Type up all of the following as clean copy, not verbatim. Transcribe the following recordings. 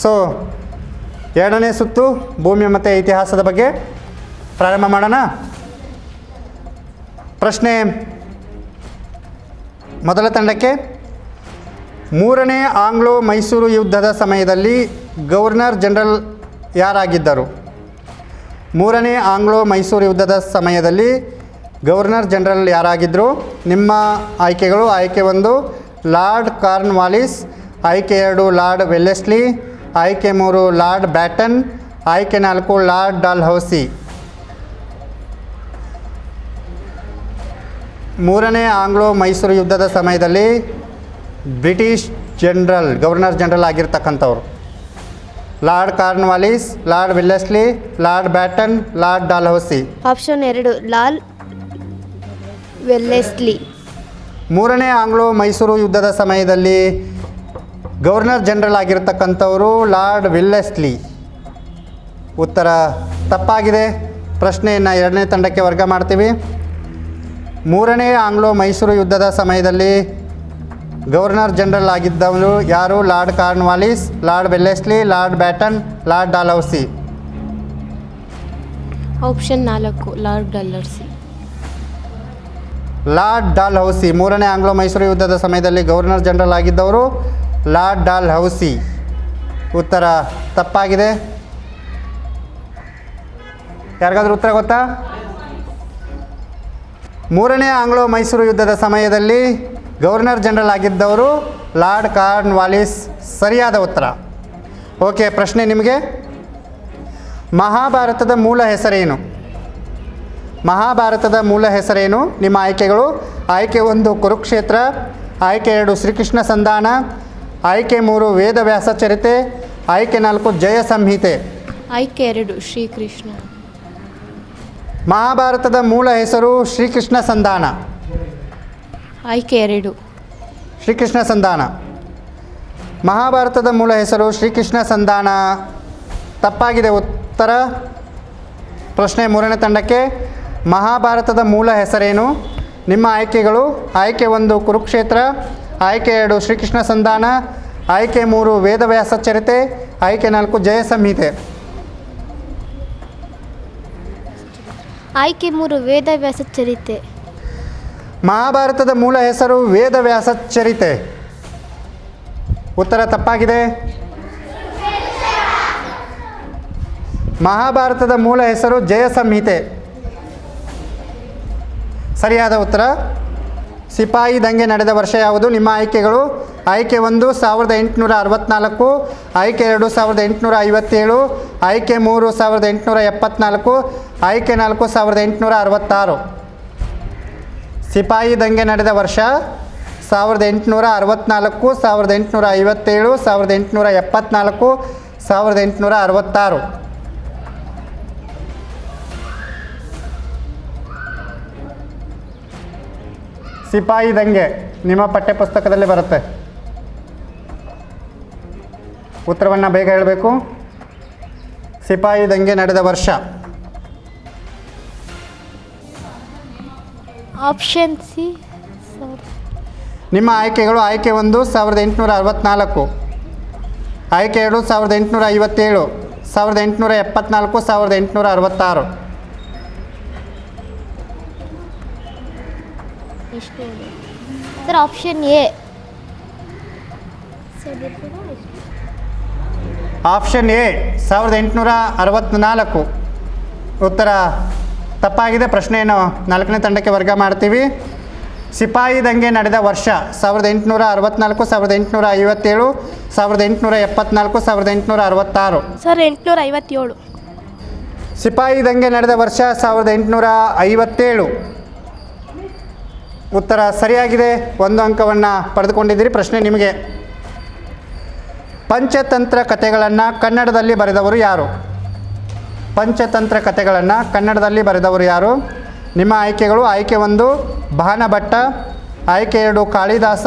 So ಎರಡನೇ ಸುತ್ತು ಭೂಮಿ ಮತ್ತು ಇತಿಹಾಸದ ಬಗ್ಗೆ ಪ್ರಾರಂಭ ಮಾಡೋಣ. ಪ್ರಶ್ನೆ ಮೊದಲ ತಂಡಕ್ಕೆ, ಮೂರನೇ ಆಂಗ್ಲೋ ಮೈಸೂರು ಯುದ್ಧದ ಸಮಯದಲ್ಲಿ ಗವರ್ನರ್ ಜನರಲ್ ಯಾರಾಗಿದ್ದರು? ಮೂರನೇ ಆಂಗ್ಲೋ ಮೈಸೂರು ಯುದ್ಧದ ಸಮಯದಲ್ಲಿ ಗವರ್ನರ್ ಜನರಲ್ ಯಾರಾಗಿದ್ದರು? ನಿಮ್ಮ ಆಯ್ಕೆಗಳು: ಆಯ್ಕೆ 1 ಲಾರ್ಡ್ ಕಾರ್ನ್ವಾಲಿಸ್, ಆಯ್ಕೆ 2 ಲಾರ್ಡ್ ವೆಲ್ಲೆಸ್ಲಿ, ಆಯ್ಕೆ 3 ಲಾರ್ಡ್ ಬ್ಯಾಟನ್, ಆಯ್ಕೆ 4 ಲಾರ್ಡ್ ಡಾಲ್ಹೌಸಿ. ಮೂರನೇ ಆಂಗ್ಲೋ ಮೈಸೂರು ಯುದ್ಧದ ಸಮಯದಲ್ಲಿ ಬ್ರಿಟಿಷ್ ಗವರ್ನರ್ ಜನರಲ್ ಆಗಿರ್ತಕ್ಕಂಥವ್ರು Lord Cornwallis, Lord Wellesley, Lord Batten, Lord Dalhousie. Option 2 Lord Wellesley. ಮೂರನೇ ಆಂಗ್ಲೋ ಮೈಸೂರು ಯುದ್ಧದ ಸಮಯದಲ್ಲಿ ಗವರ್ನರ್ ಜನರಲ್ ಆಗಿರ್ತಕ್ಕಂಥವರು ಲಾರ್ಡ್ ವೆಲ್ಲೆಸ್ಲಿ. ಉತ್ತರ ತಪ್ಪಾಗಿದೆ. ಪ್ರಶ್ನೆಯನ್ನು ಎರಡನೇ ತಂಡಕ್ಕೆ ವರ್ಗ ಮಾಡ್ತೀವಿ. ಮೂರನೇ ಆಂಗ್ಲೋ ಮೈಸೂರು ಯುದ್ಧದ ಸಮಯದಲ್ಲಿ ಗವರ್ನರ್ ಜನರಲ್ ಆಗಿದ್ದವರು ಯಾರು? Lord Cornwallis, Lord Wellesley, Lord Batten, Lord Dalhousie. Option 4 Lord Dalhousie. Lord Dalhousie. ಮೂರನೇ ಆಂಗ್ಲೋ ಮೈಸೂರು ಯುದ್ಧದ ಸಮಯದಲ್ಲಿ ಗವರ್ನರ್ ಜನರಲ್ ಆಗಿದ್ದವರು ಲಾರ್ಡ್ ಡಾಲ್ಹೌಸಿ. ಉತ್ತರ ತಪ್ಪಾಗಿದೆ. ಯಾರಿಗಾದ್ರೂ ಉತ್ತರ ಗೊತ್ತಾ? ಮೂರನೇ ಆಂಗ್ಲೋ ಮೈಸೂರು ಯುದ್ಧದ ಸಮಯದಲ್ಲಿ ಗವರ್ನರ್ ಜನರಲ್ ಆಗಿದ್ದವರು ಲಾರ್ಡ್ ಕಾರ್ನ್ವಾಲಿಸ್. ಸರಿಯಾದ ಉತ್ತರ. ಓಕೆ, ಪ್ರಶ್ನೆ ನಿಮಗೆ. ಮಹಾಭಾರತದ ಮೂಲ ಹೆಸರೇನು? ಮಹಾಭಾರತದ ಮೂಲ ಹೆಸರೇನು? ನಿಮ್ಮ ಆಯ್ಕೆಗಳು: ಆಯ್ಕೆ 1 ಕುರುಕ್ಷೇತ್ರ, ಆಯ್ಕೆ 2 ಶ್ರೀಕೃಷ್ಣ ಸಂಧಾನ, ಆಯ್ಕೆ 3 ವೇದವ್ಯಾಸ ಚರಿತೆ, ಆಯ್ಕೆ 4 ಜಯ ಸಂಹಿತೆ. ಆಯ್ಕೆ 2 ಶ್ರೀಕೃಷ್ಣ. ಮಹಾಭಾರತದ ಮೂಲ ಹೆಸರು ಶ್ರೀಕೃಷ್ಣ ಸಂಧಾನ. ಆಯ್ಕೆ 2 ಶ್ರೀಕೃಷ್ಣ ಸಂಧಾನ. ಮಹಾಭಾರತದ ಮೂಲ ಹೆಸರು ಶ್ರೀಕೃಷ್ಣ ಸಂಧಾನ. ತಪ್ಪಾಗಿದೆ ಉತ್ತರ. ಪ್ರಶ್ನೆ ಮೂರನೇ ತಂಡಕ್ಕೆ, ಮಹಾಭಾರತದ ಮೂಲ ಹೆಸರೇನು? ನಿಮ್ಮ ಆಯ್ಕೆಗಳು: ಆಯ್ಕೆ 1 ಕುರುಕ್ಷೇತ್ರ, ಆಯ್ಕೆ 2 ಶ್ರೀಕೃಷ್ಣ ಸಂಧಾನ, ಆಯ್ಕೆ 3 ವೇದವ್ಯಾಸ ಚರಿತೆ, ಆಯ್ಕೆ 4 ಜಯ ಸಂಹಿತೆ. ಆಯ್ಕೆ 3 ವೇದವ್ಯಾಸ ಚರಿತೆ. ಮಹಾಭಾರತದ ಮೂಲ ಹೆಸರು ವೇದವ್ಯಾಸ ಚರಿತೆ. ಉತ್ತರ ತಪ್ಪಾಗಿದೆ. ಮಹಾಭಾರತದ ಮೂಲ ಹೆಸರು ಜಯ ಸಂಹಿತೆ. ಸರಿಯಾದ ಉತ್ತರ. ಸಿಪಾಯಿ ದಂಗೆ ನಡೆದ ವರ್ಷ ಯಾವುದು? ನಿಮ್ಮ ಆಯ್ಕೆಗಳು: ಆಯ್ಕೆ 1 1864, ಆಯ್ಕೆ 2 1857, ಆಯ್ಕೆ 3 1874, ಆಯ್ಕೆ 4 1866. ಸಿಪಾಯಿ ದಂಗೆ ನಡೆದ ವರ್ಷ 1864, 1857, 1874, 1866. ಸಿಪಾಯಿ ದಂಗೆ ನಿಮ್ಮ ಪಠ್ಯಪುಸ್ತಕದಲ್ಲಿ ಬರುತ್ತೆ. ಉತ್ತರವನ್ನು ಬೇಗ ಹೇಳಬೇಕು. ಸಿಪಾಯಿ ದಂಗೆ ನಡೆದ ವರ್ಷ. Option C. ನಿಮ್ಮ ಆಯ್ಕೆಗಳು: ಆಯ್ಕೆ 1 1864, ಆಯ್ಕೆ 2 1857, 1874, 1866. Sir option A. Option A 1864. ಉತ್ತರ ತಪ್ಪಾಗಿದೆ. ಪ್ರಶ್ನೆಯನ್ನು ನಾಲ್ಕನೇ ತಂಡಕ್ಕೆ ವರ್ಗ ಮಾಡ್ತೀವಿ. ಸಿಪಾಯಿ ದಂಗೆ ನಡೆದ ವರ್ಷ 1864, 1857, 1874, 1866. ಸರ್ 857. ಸಿಪಾಯಿ ದಂಗೆ ನಡೆದ ವರ್ಷ 1857. ಉತ್ತರ ಸರಿಯಾಗಿದೆ. 1 ಅಂಕವನ್ನು ಪಡೆದುಕೊಂಡಿದ್ದೀರಿ. ಪ್ರಶ್ನೆ ನಿಮಗೆ. ಪಂಚತಂತ್ರ ಕಥೆಗಳನ್ನು ಕನ್ನಡದಲ್ಲಿ ಬರೆದವರು ಯಾರು? ಪಂಚತಂತ್ರ ಕಥೆಗಳನ್ನು ಕನ್ನಡದಲ್ಲಿ ಬರೆದವರು ಯಾರು? ನಿಮ್ಮ ಆಯ್ಕೆಗಳು: ಆಯ್ಕೆ 1 ಬಾಣಭಟ್ಟ, ಆಯ್ಕೆ 2 ಕಾಳಿದಾಸ,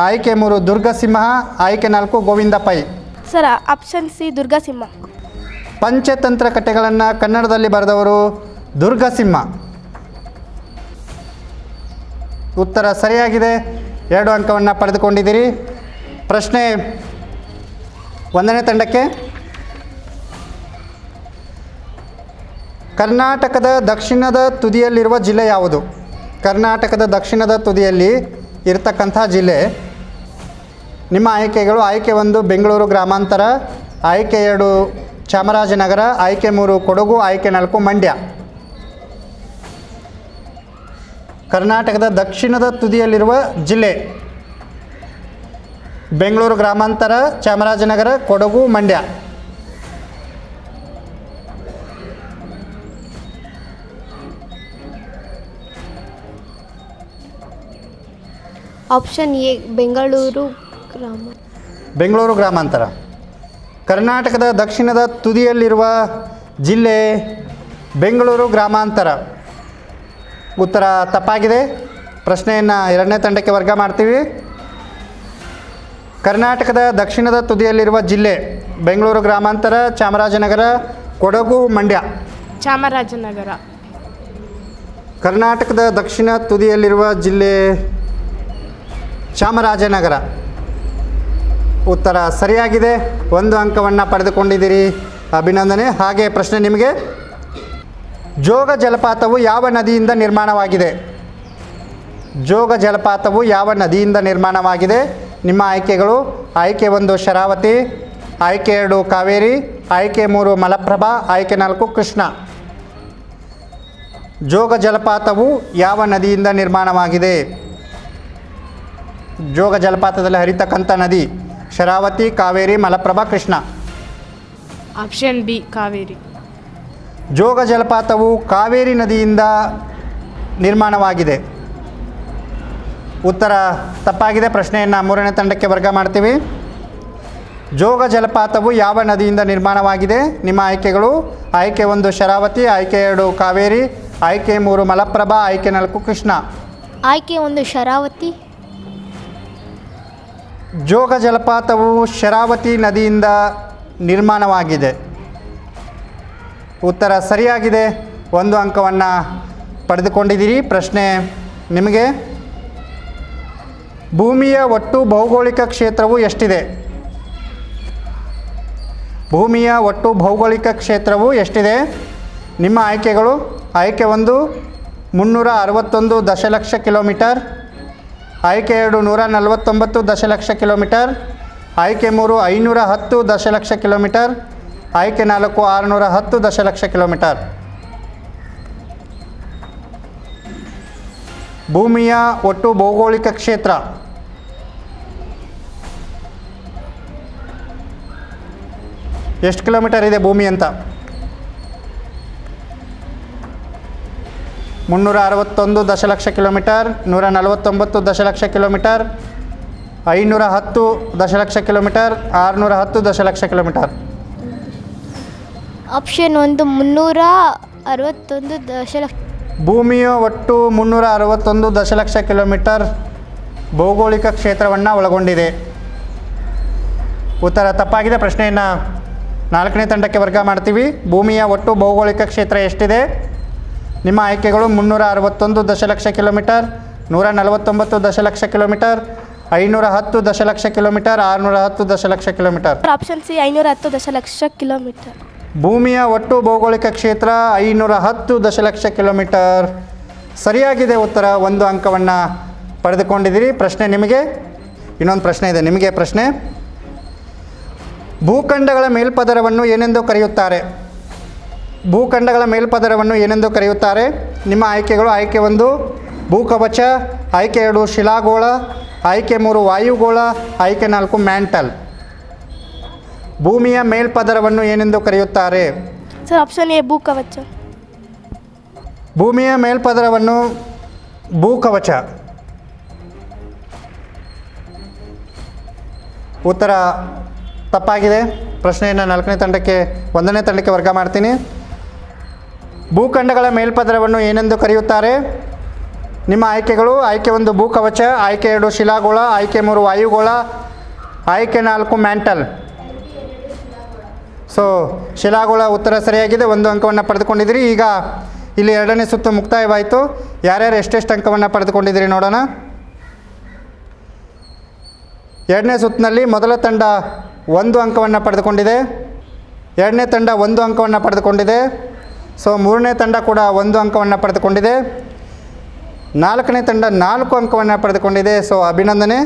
ಆಯ್ಕೆ 3 ದುರ್ಗಸಿಂಹ, ಆಯ್ಕೆ 4 Govinda Pai. Sir option C Durgasimha. Panchatantra ಕಥೆಗಳನ್ನು ಕನ್ನಡದಲ್ಲಿ ಬರೆದವರು ದುರ್ಗಸಿಂಹ. ಉತ್ತರ ಸರಿಯಾಗಿದೆ. 2 ಅಂಕವನ್ನು ಪಡೆದುಕೊಂಡಿದ್ದೀರಿ. ಪ್ರಶ್ನೆ ಒಂದನೇ ತಂಡಕ್ಕೆ ಕರ್ನಾಟಕದ ದಕ್ಷಿಣದ ತುದಿಯಲ್ಲಿರುವ ಜಿಲ್ಲೆ ಯಾವುದು? ಕರ್ನಾಟಕದ ದಕ್ಷಿಣದ ತುದಿಯಲ್ಲಿ ಇರತಕ್ಕಂಥ ಜಿಲ್ಲೆ. ನಿಮ್ಮ ಆಯ್ಕೆಗಳು: ಆಯ್ಕೆ 1 ಬೆಂಗಳೂರು ಗ್ರಾಮಾಂತರ, ಆಯ್ಕೆ 2 ಚಾಮರಾಜನಗರ, ಆಯ್ಕೆ 3 ಕೊಡಗು, ಆಯ್ಕೆ 4 ಮಂಡ್ಯ. ಕರ್ನಾಟಕದ ದಕ್ಷಿಣದ ತುದಿಯಲ್ಲಿರುವ ಜಿಲ್ಲೆ: ಬೆಂಗಳೂರು ಗ್ರಾಮಾಂತರ, ಚಾಮರಾಜನಗರ, ಕೊಡಗು, ಮಂಡ್ಯ. ಆಪ್ಷನ್ ಎ ಬೆಂಗಳೂರು ಬೆಂಗಳೂರು ಗ್ರಾಮಾಂತರ. ಕರ್ನಾಟಕದ ದಕ್ಷಿಣದ ತುದಿಯಲ್ಲಿರುವ ಜಿಲ್ಲೆ ಬೆಂಗಳೂರು ಗ್ರಾಮಾಂತರ. ಉತ್ತರ ತಪ್ಪಾಗಿದೆ. ಪ್ರಶ್ನೆಯನ್ನು ಎರಡನೇ ತಂಡಕ್ಕೆ ವರ್ಗ ಮಾಡ್ತೀವಿ. ಕರ್ನಾಟಕದ ದಕ್ಷಿಣದ ತುದಿಯಲ್ಲಿರುವ ಜಿಲ್ಲೆ ಬೆಂಗಳೂರು ಗ್ರಾಮಾಂತರ, ಚಾಮರಾಜನಗರ, ಕೊಡಗು, ಮಂಡ್ಯ. ಚಾಮರಾಜನಗರ. ಕರ್ನಾಟಕದ ದಕ್ಷಿಣ ತುದಿಯಲ್ಲಿರುವ ಜಿಲ್ಲೆ ಚಾಮರಾಜನಗರ. ಉತ್ತರ ಸರಿಯಾಗಿದೆ. 1 ಅಂಕವನ್ನು ಪಡೆದುಕೊಂಡಿದ್ದೀರಿ, ಅಭಿನಂದನೆ. ಹಾಗೆ ಪ್ರಶ್ನೆ ನಿಮಗೆ: ಜೋಗ ಜಲಪಾತವು ಯಾವ ನದಿಯಿಂದ ನಿರ್ಮಾಣವಾಗಿದೆ? ಜೋಗ ಜಲಪಾತವು ಯಾವ ನದಿಯಿಂದ ನಿರ್ಮಾಣವಾಗಿದೆ? ನಿಮ್ಮ ಆಯ್ಕೆಗಳು: ಆಯ್ಕೆ 1 ಶರಾವತಿ, ಆಯ್ಕೆ 2 ಕಾವೇರಿ, ಆಯ್ಕೆ 3 ಮಲಪ್ರಭಾ, ಆಯ್ಕೆ 4 ಕೃಷ್ಣ. ಜೋಗ ಜಲಪಾತವು ಯಾವ ನದಿಯಿಂದ ನಿರ್ಮಾಣವಾಗಿದೆ? ಜೋಗ ಜಲಪಾತದಲ್ಲಿ ಹರಿತಕ್ಕಂಥ ನದಿ ಶರಾವತಿ, ಕಾವೇರಿ, ಮಲಪ್ರಭಾ, ಕೃಷ್ಣ. Option B Kaveri. ಜೋಗ ಜಲಪಾತವು ಕಾವೇರಿ ನದಿಯಿಂದ ನಿರ್ಮಾಣವಾಗಿದೆ. ಉತ್ತರ ತಪ್ಪಾಗಿದೆ. ಪ್ರಶ್ನೆಯನ್ನು ಮೂರನೇ ತಂಡಕ್ಕೆ ವರ್ಗ ಮಾಡ್ತೀವಿ. ಜೋಗ ಜಲಪಾತವು ಯಾವ ನದಿಯಿಂದ ನಿರ್ಮಾಣವಾಗಿದೆ? ನಿಮ್ಮ ಆಯ್ಕೆಗಳು: ಆಯ್ಕೆ 1 ಶರಾವತಿ, ಆಯ್ಕೆ 2 ಕಾವೇರಿ, ಆಯ್ಕೆ 3 ಮಲಪ್ರಭಾ, ಆಯ್ಕೆ 4 ಕೃಷ್ಣ. ಆಯ್ಕೆ 1 ಶರಾವತಿ. ಜೋಗ ಜಲಪಾತವು ಶರಾವತಿ ನದಿಯಿಂದ ನಿರ್ಮಾಣವಾಗಿದೆ. ಉತ್ತರ ಸರಿಯಾಗಿದೆ. 1 ಅಂಕವನ್ನು ಪಡೆದುಕೊಂಡಿದ್ದೀರಿ. ಪ್ರಶ್ನೆ ನಿಮಗೆ: ಭೂಮಿಯ ಒಟ್ಟು ಭೌಗೋಳಿಕ ಕ್ಷೇತ್ರವು ಎಷ್ಟಿದೆ? ಭೂಮಿಯ ಒಟ್ಟು ಭೌಗೋಳಿಕ ಕ್ಷೇತ್ರವು ಎಷ್ಟಿದೆ? ನಿಮ್ಮ ಆಯ್ಕೆಗಳು: ಆಯ್ಕೆ 1 361 ದಶಲಕ್ಷ ಕಿಲೋಮೀಟರ್, ಆಯ್ಕೆ 2 149 ದಶಲಕ್ಷ ಕಿಲೋಮೀಟರ್, ಆಯ್ಕೆ 3 510 ದಶಲಕ್ಷ ಕಿಲೋಮೀಟರ್, ಆಯ್ಕೆ 4 610 ದಶಲಕ್ಷ ಕಿಲೋಮೀಟರ್. ಭೂಮಿಯ ಒಟ್ಟು ಭೌಗೋಳಿಕ ಕ್ಷೇತ್ರ ಎಷ್ಟು ಕಿಲೋಮೀಟರ್ ಇದೆ ಭೂಮಿ ಅಂತ? 361 ದಶಲಕ್ಷ ಕಿಲೋಮೀಟರ್, 149 ದಶಲಕ್ಷ ಕಿಲೋಮೀಟರ್, 510 ದಶಲಕ್ಷ ಕಿಲೋಮೀಟರ್, 610 ದಶಲಕ್ಷ ಕಿಲೋಮೀಟರ್. ಆಪ್ಷನ್ 1 361 ದಶಲಕ್ಷ. ಭೂಮಿಯ ಒಟ್ಟು 361 ದಶಲಕ್ಷ ಕಿಲೋಮೀಟರ್ ಭೌಗೋಳಿಕ ಕ್ಷೇತ್ರವನ್ನು ಒಳಗೊಂಡಿದೆ. ಉತ್ತರ ತಪ್ಪಾಗಿದೆ. ಪ್ರಶ್ನೆಯನ್ನು 4ನೇ ತಂಡಕ್ಕೆ ವರ್ಗ ಮಾಡ್ತೀವಿ. ಭೂಮಿಯ ಒಟ್ಟು ಭೌಗೋಳಿಕ ಕ್ಷೇತ್ರ ಎಷ್ಟಿದೆ? ನಿಮ್ಮ ಆಯ್ಕೆಗಳು: 361 ದಶಲಕ್ಷ ಕಿಲೋಮೀಟರ್, 149 ದಶಲಕ್ಷ ಕಿಲೋಮೀಟರ್, 510 ದಶಲಕ್ಷ ಕಿಲೋಮೀಟರ್, 610 ದಶಲಕ್ಷ ಕಿಲೋಮೀಟರ್. ಆಪ್ಷನ್ ಸಿ 510 ದಶಲಕ್ಷ ಕಿಲೋಮೀಟರ್. ಭೂಮಿಯ ಒಟ್ಟು ಭೌಗೋಳಿಕ ಕ್ಷೇತ್ರ 510 ದಶಲಕ್ಷ ಕಿಲೋಮೀಟರ್. ಸರಿಯಾಗಿದೆ ಉತ್ತರ. 1 ಅಂಕವನ್ನು ಪಡೆದುಕೊಂಡಿದ್ದೀರಿ. ಪ್ರಶ್ನೆ ನಿಮಗೆ: ಇನ್ನೊಂದು ಪ್ರಶ್ನೆ ಇದೆ ನಿಮಗೆ. ಪ್ರಶ್ನೆ: ಭೂಖಂಡಗಳ ಮೇಲ್ಪದರವನ್ನು ಏನೆಂದು ಕರೆಯುತ್ತಾರೆ? ಭೂಖಂಡಗಳ ಮೇಲ್ಪದರವನ್ನು ಏನೆಂದು ಕರೆಯುತ್ತಾರೆ? ನಿಮ್ಮ ಆಯ್ಕೆಗಳು: ಆಯ್ಕೆ 1 ಭೂಕವಚ, ಆಯ್ಕೆ 2 ಶಿಲಾಗೋಳ, ಆಯ್ಕೆ 3 ವಾಯುಗೋಳ, ಆಯ್ಕೆ 4 ಮ್ಯಾಂಟಲ್. ಭೂಮಿಯ ಮೇಲ್ಪದರವನ್ನು ಏನೆಂದು ಕರೆಯುತ್ತಾರೆ? ಸರ್ ಆಪ್ಷನ್ ಎ ಭೂಕವಚ. ಭೂಮಿಯ ಮೇಲ್ಪದರವನ್ನು ಭೂಕವಚ. ಉತ್ತರ ತಪ್ಪಾಗಿದೆ. ಪ್ರಶ್ನೆಯನ್ನು 1ನೇ ತಂಡಕ್ಕೆ ವರ್ಗ ಮಾಡ್ತೀನಿ. ಭೂಖಂಡಗಳ ಮೇಲ್ಪದರವನ್ನು ಏನೆಂದು ಕರೆಯುತ್ತಾರೆ? ನಿಮ್ಮ ಆಯ್ಕೆಗಳು: ಆಯ್ಕೆ 1 ಭೂಕವಚ, ಆಯ್ಕೆ 2 ಶಿಲಾಗೋಳ, ಆಯ್ಕೆ 3 ವಾಯುಗೋಳ, ಆಯ್ಕೆ 4 ಮ್ಯಾಂಟಲ್. ಸೊ ಶಿಲಾಗೋಳ ಉತ್ತರ ಸರಿಯಾಗಿದೆ. 1 ಅಂಕವನ್ನು ಪಡೆದುಕೊಂಡಿದ್ದೀರಿ. ಈಗ ಇಲ್ಲಿ 2ನೇ ಸುತ್ತು ಮುಕ್ತಾಯವಾಯಿತು. ಯಾರ್ಯಾರು ಎಷ್ಟೆಷ್ಟು ಅಂಕವನ್ನು ಪಡೆದುಕೊಂಡಿದ್ದೀರಿ ನೋಡೋಣ. 2ನೇ ಸುತ್ತಿನಲ್ಲಿ ಮೊದಲ ತಂಡ 1 ಅಂಕವನ್ನು ಪಡೆದುಕೊಂಡಿದೆ. ಎರಡನೇ ತಂಡ 1 ಅಂಕವನ್ನು ಪಡೆದುಕೊಂಡಿದೆ. ಸೊ ಮೂರನೇ ತಂಡ ಕೂಡ 1 ಅಂಕವನ್ನು ಪಡೆದುಕೊಂಡಿದೆ. ನಾಲ್ಕನೇ ತಂಡ 4 ಅಂಕವನ್ನು ಪಡೆದುಕೊಂಡಿದೆ. ಸೊ ಅಭಿನಂದನೆ.